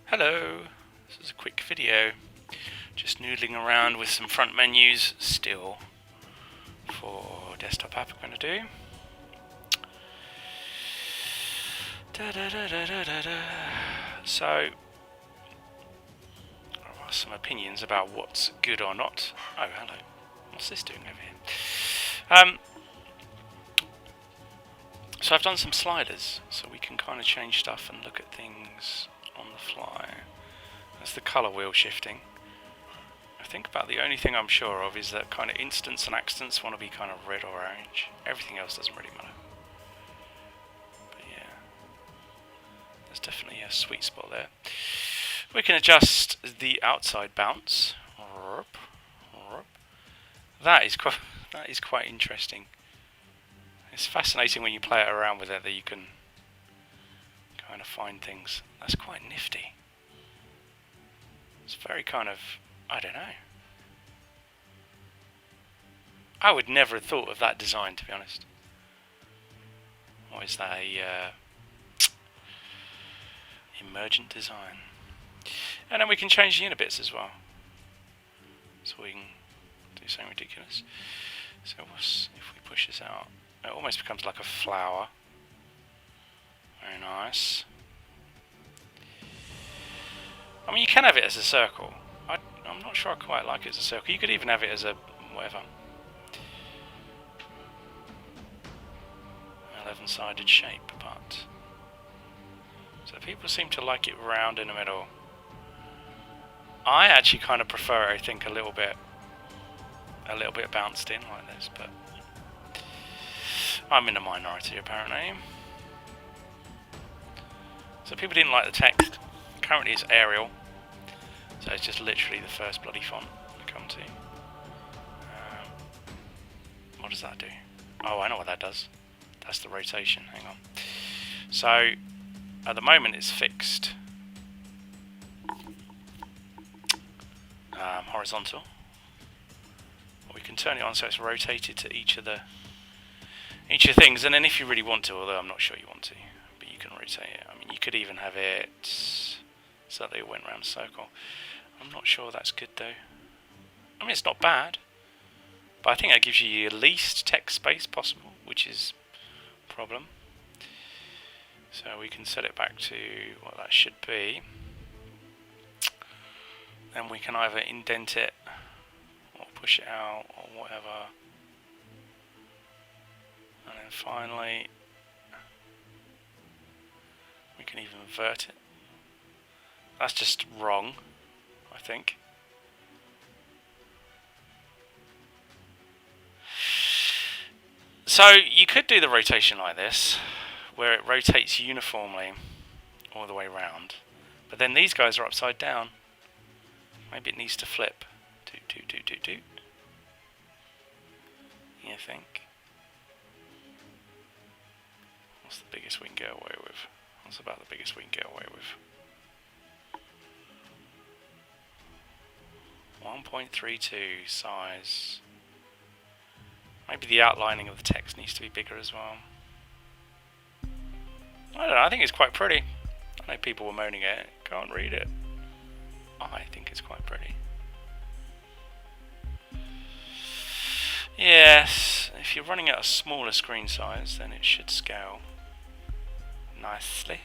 Hello, this is a quick video, just noodling around with some front menus still for desktop app I'm going to do. So, there are some opinions about what's good or not. Oh, hello, what's this doing over here? So I've done some sliders, so we can kind of change stuff and look at things on the fly. That's the colour wheel shifting. I think about the only thing I'm sure of is that kind of instants and accidents want to be kind of red or orange. Everything else doesn't really matter. But yeah, there's definitely a sweet spot there. We can adjust the outside bounce. That is quite interesting. It's fascinating when you play it around with it that you can kind of find things. That's quite nifty. It's very kind of, I don't know. I would never have thought of that design, to be honest. Or is that a emergent design? And then we can change the inner bits as well. So we can do something ridiculous. So if we push this out, it almost becomes like a flower. Very nice. I mean, you can have it as a circle. I'm not sure I quite like it as a circle. You could even have it as a whatever. 11-sided shape, but so people seem to like it round in the middle. I actually kind of prefer it, I think, a little bit bounced in like this, but I'm in the minority apparently. So people didn't like the text. Currently it's Arial, so it's just literally the first bloody font I come to. What does that do? Oh, I know what that does. That's the rotation. Hang on. So at the moment it's fixed horizontal. We can turn it on so it's rotated to each of the things, and then if you really want to, although I'm not sure you want to, but you can rotate it. I mean, you could even have it so that they went round a circle. I'm not sure that's good though. I mean, it's not bad, but I think that gives you the least text space possible, which is a problem. So we can set it back to what that should be. Then we can either indent it or push it out or whatever. And then finally, we can even invert it. That's just wrong, I think. So you could do the rotation like this, where it rotates uniformly all the way round. But then these guys are upside down. Maybe it needs to flip. Do. You think? What's the biggest we can get away with? What's about the biggest we can get away with? 1.32 size. Maybe the outlining of the text needs to be bigger as well. I don't know, I think it's quite pretty. I know people were moaning at it, can't read it. I think it's quite pretty. Yes, if you're running at a smaller screen size, then it should scale nicely.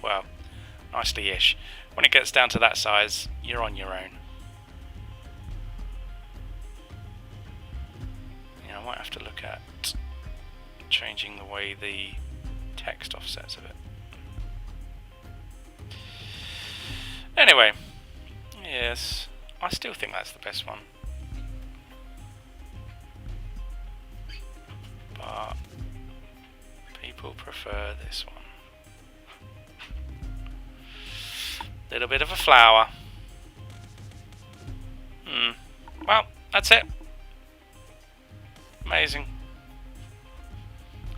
Well, nicely-ish. When it gets down to that size, you're on your own. I might have to look at changing the way the text offsets a bit. Anyway, yes, I still think that's the best one. But people prefer this one. Little bit of a flower. Well, that's it. Amazing.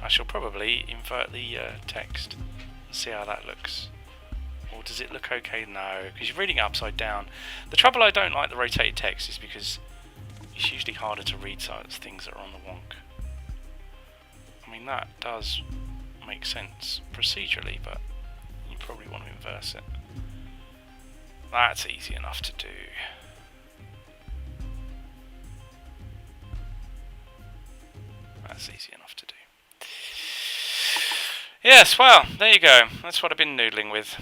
I shall probably invert the text and see how that looks. Or does it look okay? No, because you're reading it upside down. The trouble I don't like the rotated text is because it's usually harder to read things that are on the wonk. I mean, that does make sense procedurally, but probably want to inverse it. That's easy enough to do. That's easy enough to do. Yes, well, there you go. That's what I've been noodling with.